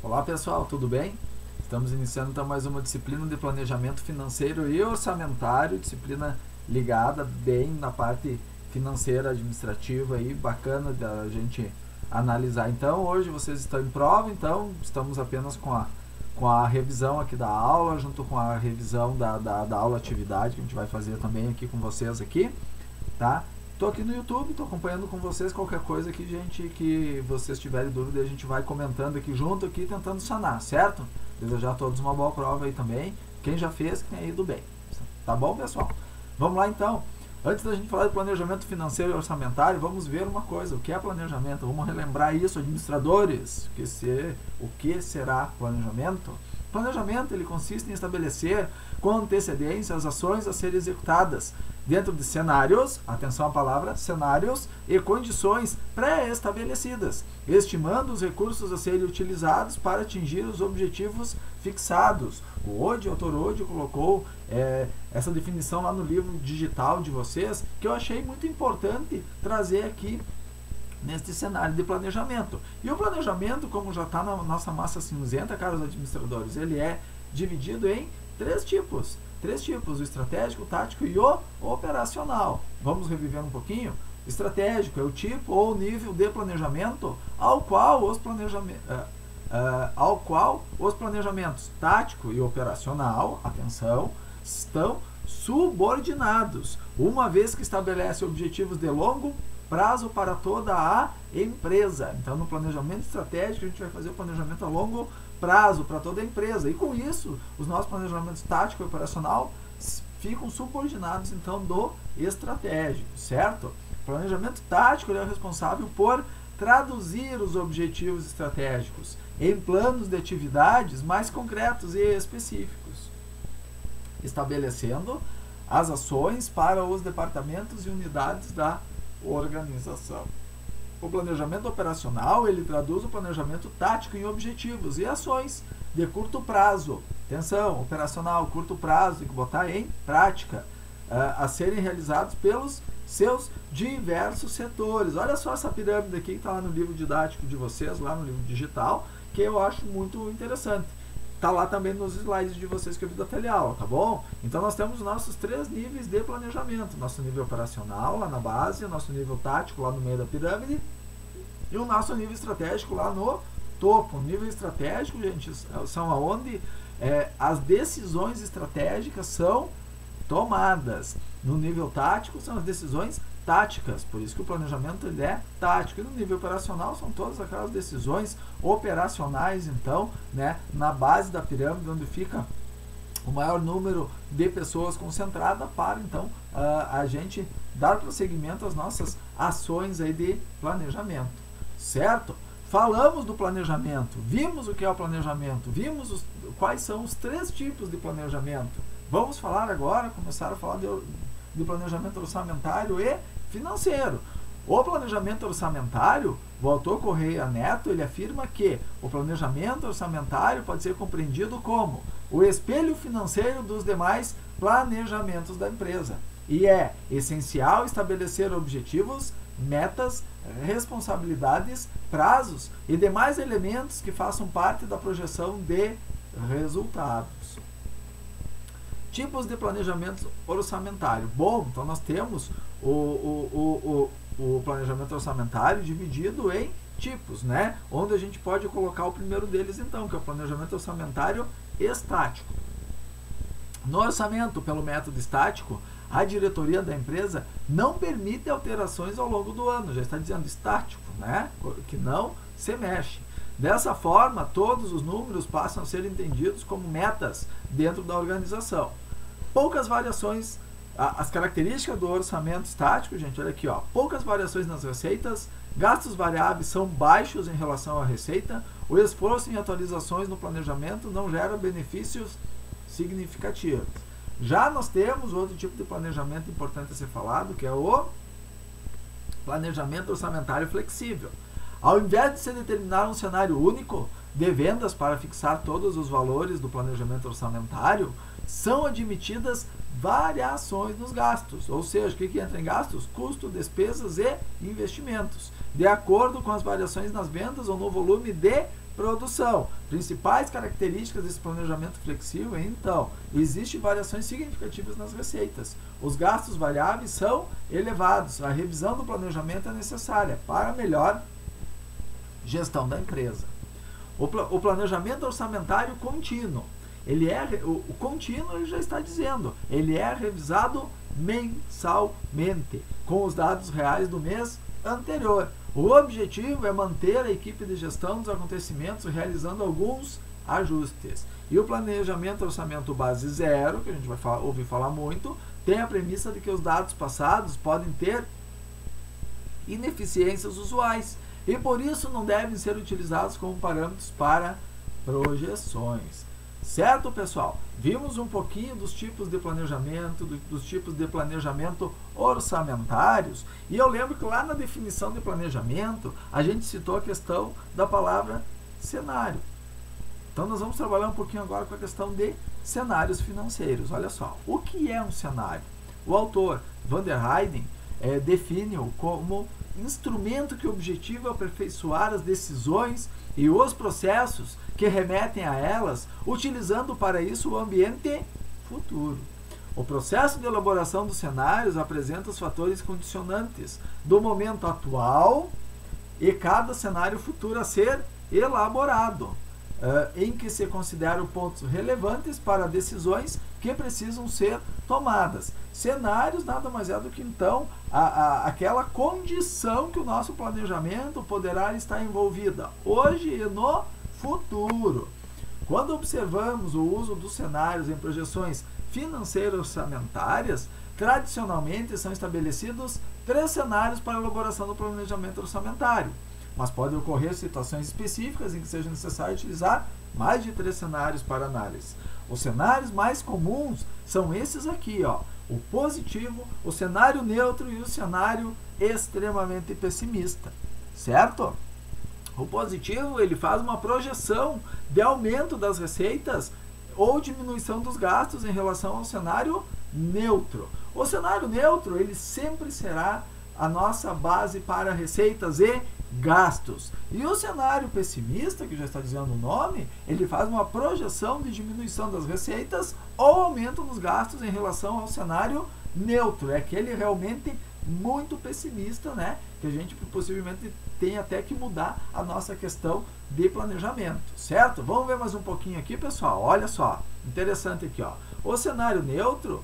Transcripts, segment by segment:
Olá pessoal, tudo bem? Estamos iniciando então mais uma disciplina de planejamento financeiro e orçamentário, disciplina ligada bem na parte financeira administrativa aí, bacana da gente analisar. Então hoje vocês estão em prova, então estamos apenas com a revisão aqui da aula, junto com a revisão da aula atividade que a gente vai fazer também aqui com vocês aqui, tá? Estou aqui no YouTube, estou acompanhando com vocês, qualquer coisa que, que vocês tiverem dúvida, a gente vai comentando aqui junto, aqui tentando sanar, certo? Desejar a todos uma boa prova aí também, quem já fez, que tenha ido bem. Tá bom, pessoal? Vamos lá então. Antes da gente falar de planejamento financeiro e orçamentário, vamos ver uma coisa, o que é planejamento? Vamos relembrar isso, administradores, o que será planejamento? Planejamento, ele consiste em estabelecer com antecedência as ações a serem executadas dentro de cenários, atenção à palavra, cenários e condições pré-estabelecidas, estimando os recursos a serem utilizados para atingir os objetivos fixados. O autor Odi colocou essa definição lá no livro digital de vocês, que eu achei muito importante trazer aqui neste cenário de planejamento. E o planejamento, como já está na nossa massa cinzenta, caros administradores, ele é dividido em três tipos, o estratégico, o tático e o operacional. Vamos reviver um pouquinho? Estratégico é o tipo ou nível de planejamento ao qual os planejamentos tático e operacional, atenção, estão subordinados, uma vez que estabelece objetivos de longo prazo para toda a empresa. Então, no planejamento estratégico, a gente vai fazer o planejamento a longo prazo para toda a empresa. E com isso, os nossos planejamentos tático e operacional ficam subordinados, então, do estratégico, certo? O planejamento tático ele é o responsável por traduzir os objetivos estratégicos em planos de atividades mais concretos e específicos, estabelecendo as ações para os departamentos e unidades da organização. O planejamento operacional, ele traduz o planejamento tático em objetivos e ações de curto prazo. Atenção, operacional, curto prazo, tem que botar em prática, a serem realizados pelos seus diversos setores. Olha só essa pirâmide aqui que está lá no livro didático de vocês, lá no livro digital, que eu acho muito interessante. Está lá também nos slides de vocês que eu vi da teleaula, tá bom? Então nós temos os nossos três níveis de planejamento. Nosso nível operacional lá na base, o nosso nível tático lá no meio da pirâmide e o nosso nível estratégico lá no topo. O nível estratégico, gente, são aonde as decisões estratégicas são tomadas. No nível tático são as decisões táticas, por isso que o planejamento ele é tático. E no nível operacional são todas aquelas decisões operacionais, então, né, na base da pirâmide, onde fica o maior número de pessoas concentrada para, então, a gente dar prosseguimento às nossas ações aí de planejamento, certo? Falamos do planejamento, vimos o que é o planejamento, vimos quais são os três tipos de planejamento. Vamos falar agora, começar a falar de planejamento orçamentário e financeiro. O planejamento orçamentário, o autor Correia Neto, ele afirma que o planejamento orçamentário pode ser compreendido como o espelho financeiro dos demais planejamentos da empresa. E é essencial estabelecer objetivos, metas, responsabilidades, prazos e demais elementos que façam parte da projeção de resultados. Tipos de planejamento orçamentário. Bom, então nós temos o planejamento orçamentário dividido em tipos, né? Onde a gente pode colocar o primeiro deles, então, que é o planejamento orçamentário estático. No orçamento, pelo método estático, a diretoria da empresa não permite alterações ao longo do ano. Já está dizendo estático, né? Que não se mexe. Dessa forma, todos os números passam a ser entendidos como metas dentro da organização. Poucas variações, as características do orçamento estático, gente, olha aqui, ó, poucas variações nas receitas, gastos variáveis são baixos em relação à receita, o esforço em atualizações no planejamento não gera benefícios significativos. Já nós temos outro tipo de planejamento importante a ser falado, que é o planejamento orçamentário flexível. Ao invés de se determinar um cenário único de vendas para fixar todos os valores do planejamento orçamentário, são admitidas variações nos gastos. Ou seja, o que entra em gastos? Custo, despesas e investimentos, de acordo com as variações nas vendas ou no volume de produção. Principais características desse planejamento flexível, então, existem variações significativas nas receitas. Os gastos variáveis são elevados. A revisão do planejamento é necessária para melhor gestão da empresa. O planejamento orçamentário contínuo. O contínuo, ele já está dizendo, ele é revisado mensalmente, com os dados reais do mês anterior. O objetivo é manter a equipe de gestão dos acontecimentos realizando alguns ajustes. E o planejamento orçamento base zero, que a gente vai ouvir falar muito, tem a premissa de que os dados passados podem ter ineficiências usuais e por isso não devem ser utilizados como parâmetros para projeções. Certo, pessoal? Vimos um pouquinho dos tipos de planejamento, dos tipos de planejamento orçamentários, e eu lembro que lá na definição de planejamento, a gente citou a questão da palavra cenário. Então, nós vamos trabalhar um pouquinho agora com a questão de cenários financeiros. Olha só, o que é um cenário? O autor, Van der Heyden, define-o como instrumento que objetiva aperfeiçoar as decisões e os processos que remetem a elas, utilizando para isso o ambiente futuro. O processo de elaboração dos cenários apresenta os fatores condicionantes do momento atual e cada cenário futuro a ser elaborado, em que se consideram pontos relevantes para decisões que precisam ser tomadas. Cenários nada mais é do que, então, aquela condição que o nosso planejamento poderá estar envolvida hoje e no futuro. Quando observamos o uso dos cenários em projeções financeiras orçamentárias, tradicionalmente são estabelecidos 3 cenários para a elaboração do planejamento orçamentário, mas podem ocorrer situações específicas em que seja necessário utilizar mais de 3 cenários para análise. Os cenários mais comuns são esses aqui, ó, o positivo, o cenário neutro e o cenário extremamente pessimista, certo? O positivo, ele faz uma projeção de aumento das receitas ou diminuição dos gastos em relação ao cenário neutro. O cenário neutro, ele sempre será a nossa base para receitas e gastos. E o cenário pessimista, que já está dizendo o nome, ele faz uma projeção de diminuição das receitas ou aumento nos gastos em relação ao cenário neutro. É aquele realmente muito pessimista, né? Que a gente possivelmente tem até que mudar a nossa questão de planejamento, certo? Vamos ver mais um pouquinho aqui, pessoal. Olha só, interessante aqui, ó. O cenário neutro,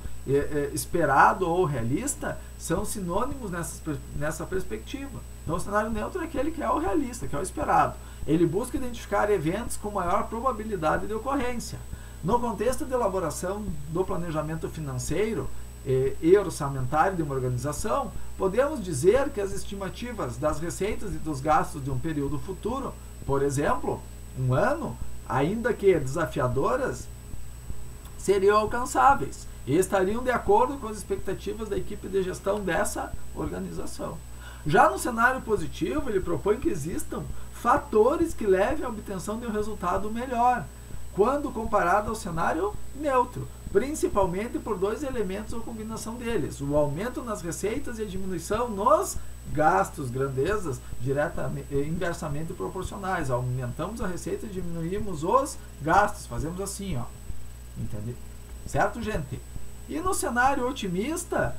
esperado ou realista, são sinônimos nessa perspectiva. Então, o cenário neutro é aquele que é o realista, que é o esperado. Ele busca identificar eventos com maior probabilidade de ocorrência. No contexto de elaboração do planejamento financeiro e orçamentário de uma organização, podemos dizer que as estimativas das receitas e dos gastos de um período futuro, por exemplo, um ano, ainda que desafiadoras, seriam alcançáveis e estariam de acordo com as expectativas da equipe de gestão dessa organização. Já no cenário positivo, ele propõe que existam fatores que levem à obtenção de um resultado melhor, quando comparado ao cenário neutro, principalmente por 2 elementos ou combinação deles: o aumento nas receitas e a diminuição nos gastos, grandezas inversamente proporcionais. Aumentamos a receita e diminuímos os gastos, fazemos assim, ó. Entendeu? Certo, gente? E no cenário otimista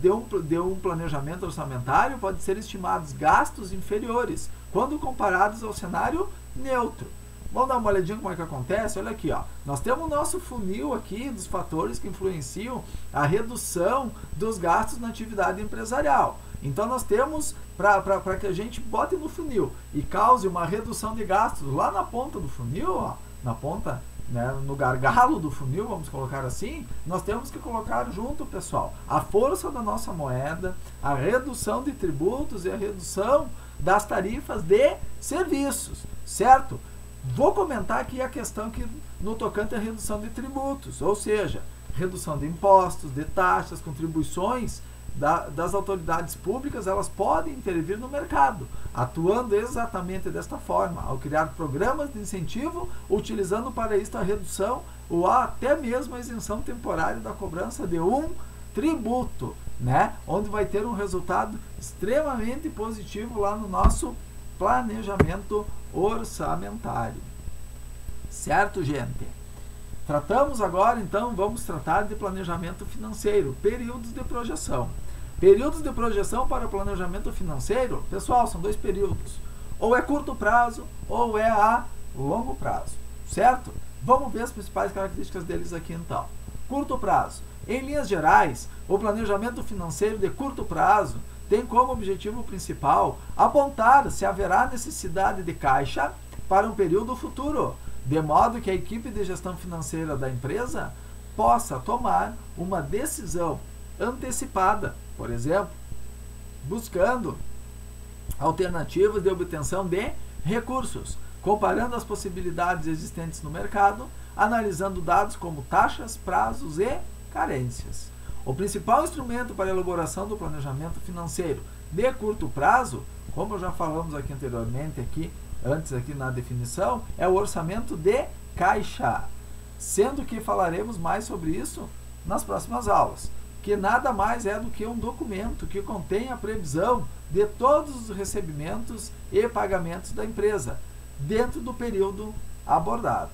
de um planejamento orçamentário, pode ser estimados gastos inferiores quando comparados ao cenário neutro. Vamos dar uma olhadinha como é que acontece? Olha aqui, ó. Nós temos o nosso funil aqui dos fatores que influenciam a redução dos gastos na atividade empresarial. Então, nós temos, para que a gente bote no funil e cause uma redução de gastos lá na ponta do funil, ó, na ponta, né, no gargalo do funil, vamos colocar assim, nós temos que colocar junto, pessoal, a força da nossa moeda, a redução de tributos e a redução das tarifas de serviços, certo? Vou comentar aqui a questão que no tocante à redução de tributos, ou seja, redução de impostos, de taxas, contribuições das autoridades públicas. Elas podem intervir no mercado, atuando exatamente desta forma, ao criar programas de incentivo, utilizando para isso a redução ou até mesmo a isenção temporária da cobrança de um tributo, né? Onde vai ter um resultado extremamente positivo lá no nosso planejamento orçamentário. Certo, gente? Tratamos agora, então, vamos tratar de planejamento financeiro, períodos de projeção. Períodos de projeção para o planejamento financeiro, pessoal, são 2 períodos. Ou é curto prazo, ou é a longo prazo, certo? Vamos ver as principais características deles aqui, então. Curto prazo. Em linhas gerais, o planejamento financeiro de curto prazo tem como objetivo principal apontar se haverá necessidade de caixa para um período futuro, de modo que a equipe de gestão financeira da empresa possa tomar uma decisão antecipada, por exemplo, buscando alternativas de obtenção de recursos, comparando as possibilidades existentes no mercado, analisando dados como taxas, prazos e carências. O principal instrumento para a elaboração do planejamento financeiro de curto prazo, como já falamos aqui anteriormente, antes na definição, é o orçamento de caixa, sendo que falaremos mais sobre isso nas próximas aulas, que nada mais é do que um documento que contém a previsão de todos os recebimentos e pagamentos da empresa, dentro do período abordado.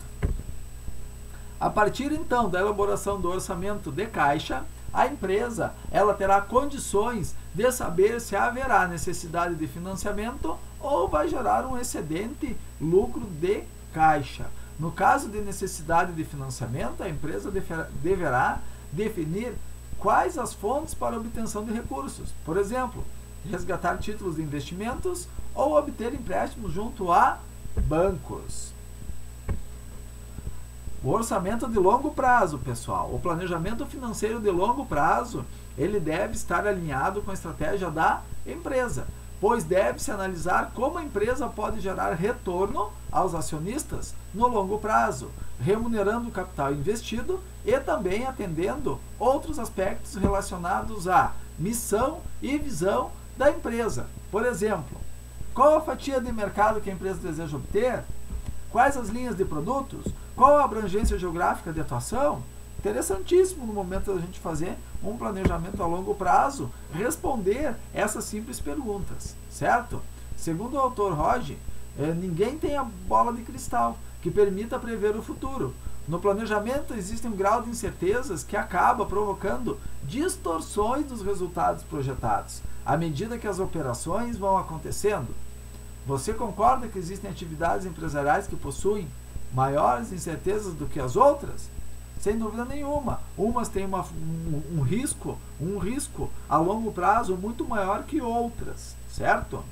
A partir então da elaboração do orçamento de caixa, a empresa ela terá condições de saber se haverá necessidade de financiamento ou vai gerar um excedente lucro de caixa. No caso de necessidade de financiamento, a empresa deverá definir quais as fontes para obtenção de recursos. Por exemplo, resgatar títulos de investimentos ou obter empréstimos junto a bancos. O orçamento de longo prazo, pessoal. O planejamento financeiro de longo prazo, ele deve estar alinhado com a estratégia da empresa, pois deve-se analisar como a empresa pode gerar retorno aos acionistas no longo prazo, remunerando o capital investido e também atendendo outros aspectos relacionados à missão e visão da empresa. Por exemplo, qual a fatia de mercado que a empresa deseja obter? Quais as linhas de produtos? Qual a abrangência geográfica de atuação? Interessantíssimo no momento da gente fazer um planejamento a longo prazo, responder essas simples perguntas, certo? Segundo o autor Roger, ninguém tem a bola de cristal que permita prever o futuro. No planejamento existe um grau de incertezas que acaba provocando distorções dos resultados projetados, à medida que as operações vão acontecendo. Você concorda que existem atividades empresariais que possuem maiores incertezas do que as outras? Sem dúvida nenhuma. Umas têm um risco a longo prazo muito maior que outras, certo?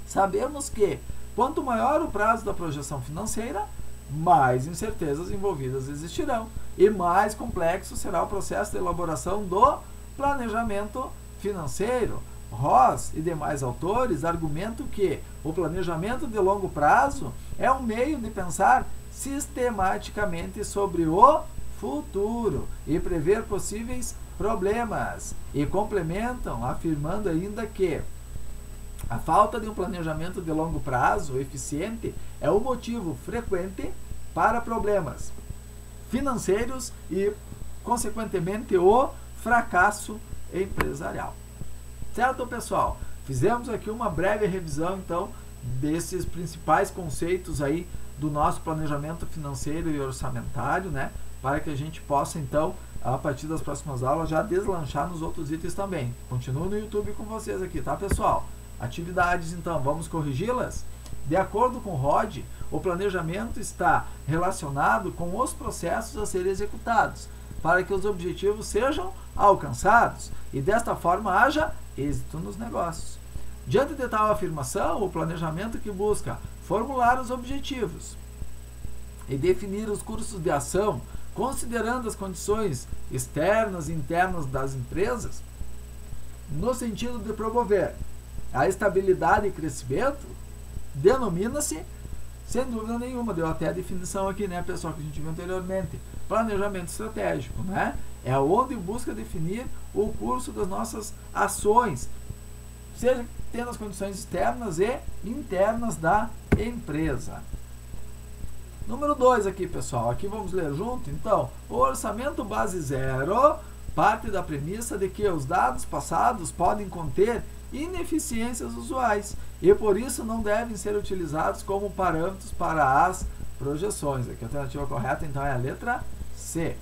Sabemos que quanto maior o prazo da projeção financeira, mais incertezas envolvidas existirão e mais complexo será o processo de elaboração do planejamento financeiro. Ross e demais autores argumentam que o planejamento de longo prazo é um meio de pensar sistematicamente sobre o futuro e prever possíveis problemas, e complementam afirmando ainda que a falta de um planejamento de longo prazo eficiente é um motivo frequente para problemas financeiros e, consequentemente, o fracasso empresarial. Certo, pessoal? Fizemos aqui uma breve revisão, então, desses principais conceitos aí do nosso planejamento financeiro e orçamentário, né? Para que a gente possa, então, a partir das próximas aulas, já deslanchar nos outros itens também. Continuo no YouTube com vocês aqui, tá, pessoal? Atividades, então, vamos corrigi-las? De acordo com Rod, o planejamento está relacionado com os processos a serem executados, para que os objetivos sejam alcançados e, desta forma, haja êxito nos negócios. Diante de tal afirmação, o planejamento que busca formular os objetivos e definir os cursos de ação, considerando as condições externas e internas das empresas, no sentido de promover a estabilidade e crescimento, denomina-se, sem dúvida nenhuma, deu até a definição aqui, né, pessoal, que a gente viu anteriormente, planejamento estratégico, né? É onde busca definir o curso das nossas ações, seja tendo as condições externas e internas da empresa. Número 2 aqui, pessoal, aqui vamos ler junto. Então, o orçamento base zero parte da premissa de que os dados passados podem conter ineficiências usuais e por isso não devem ser utilizados como parâmetros para as projeções. Aqui a alternativa correta então é a letra C.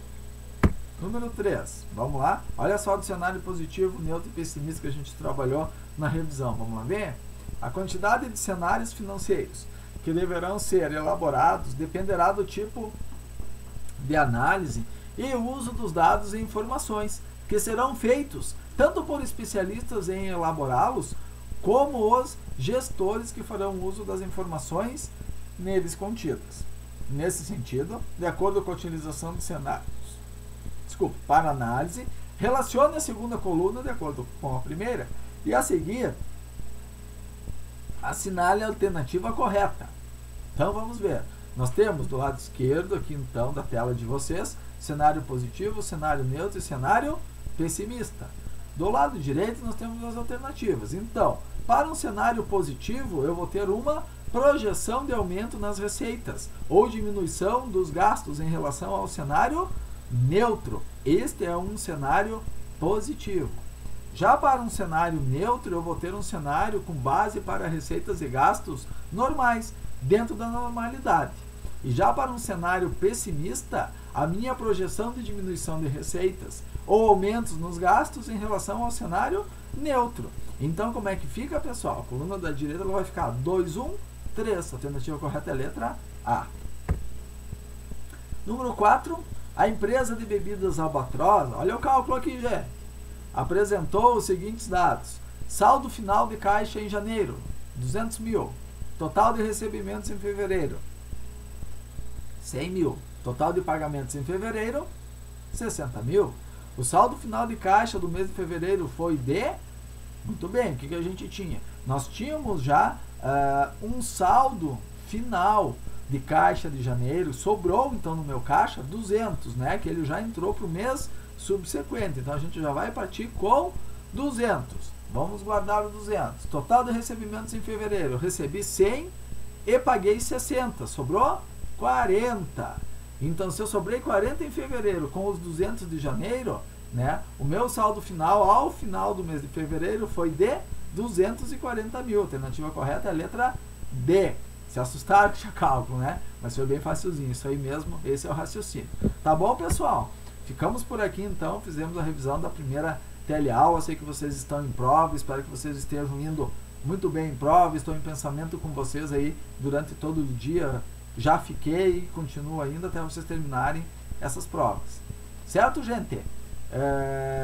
Número 3, vamos lá. Olha só do cenário positivo, neutro e pessimista que a gente trabalhou na revisão. Vamos lá ver? A quantidade de cenários financeiros que deverão ser elaborados dependerá do tipo de análise e uso dos dados e informações que serão feitos tanto por especialistas em elaborá-los, como os gestores que farão uso das informações neles contidas. Nesse sentido, de acordo com a utilização de cenários, para análise, relacione a segunda coluna de acordo com a primeira e a seguir assinale a alternativa correta. Então vamos ver. Nós temos do lado esquerdo aqui então da tela de vocês, cenário positivo, cenário neutro e cenário pessimista. Do lado direito nós temos as alternativas. Então, para um cenário positivo, eu vou ter uma projeção de aumento nas receitas ou diminuição dos gastos em relação ao cenário neutro. Este é um cenário positivo. Já para um cenário neutro, eu vou ter um cenário com base para receitas e gastos normais, dentro da normalidade. E já para um cenário pessimista, a minha projeção de diminuição de receitas ou aumentos nos gastos em relação ao cenário neutro. Então, como é que fica, pessoal? A coluna da direita ela vai ficar 2, 1, 3. A alternativa correta é a letra A. Número 4. A empresa de bebidas Albatroz, olha o cálculo aqui, gente, apresentou os seguintes dados. Saldo final de caixa em janeiro, 200 mil. Total de recebimentos em fevereiro, 100 mil. Total de pagamentos em fevereiro, 60 mil. O saldo final de caixa do mês de fevereiro foi de... Muito bem, o que a gente tinha? Nós tínhamos já um saldo final de caixa de janeiro, sobrou então no meu caixa 200, né? Que ele já entrou para o mês subsequente. Então a gente já vai partir com 200. Vamos guardar o 200. Total de recebimentos em fevereiro, eu recebi 100 e paguei 60. Sobrou 40. Então se eu sobrei 40 em fevereiro com os 200 de janeiro, né? O meu saldo final ao final do mês de fevereiro foi de 240 mil. A alternativa correta é a letra D. Se assustaram que tinha cálculo, né? Mas foi bem facilzinho, isso aí mesmo, esse é o raciocínio. Tá bom, pessoal? Ficamos por aqui então, fizemos a revisão da primeira teleaula. Eu sei que vocês estão em prova, espero que vocês estejam indo muito bem em prova. Estou em pensamento com vocês aí durante todo o dia. Já fiquei e continuo ainda até vocês terminarem essas provas. Certo, gente?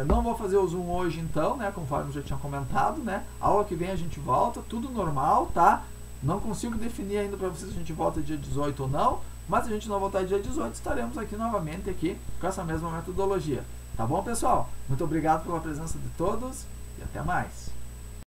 Não vou fazer o Zoom hoje então, né? Conforme eu já tinha comentado, né? Aula que vem a gente volta, tudo normal, tá? Não consigo definir ainda para vocês se a gente volta dia 18 ou não, mas se a gente não voltar dia 18, estaremos aqui novamente aqui com essa mesma metodologia. Tá bom, pessoal? Muito obrigado pela presença de todos e até mais.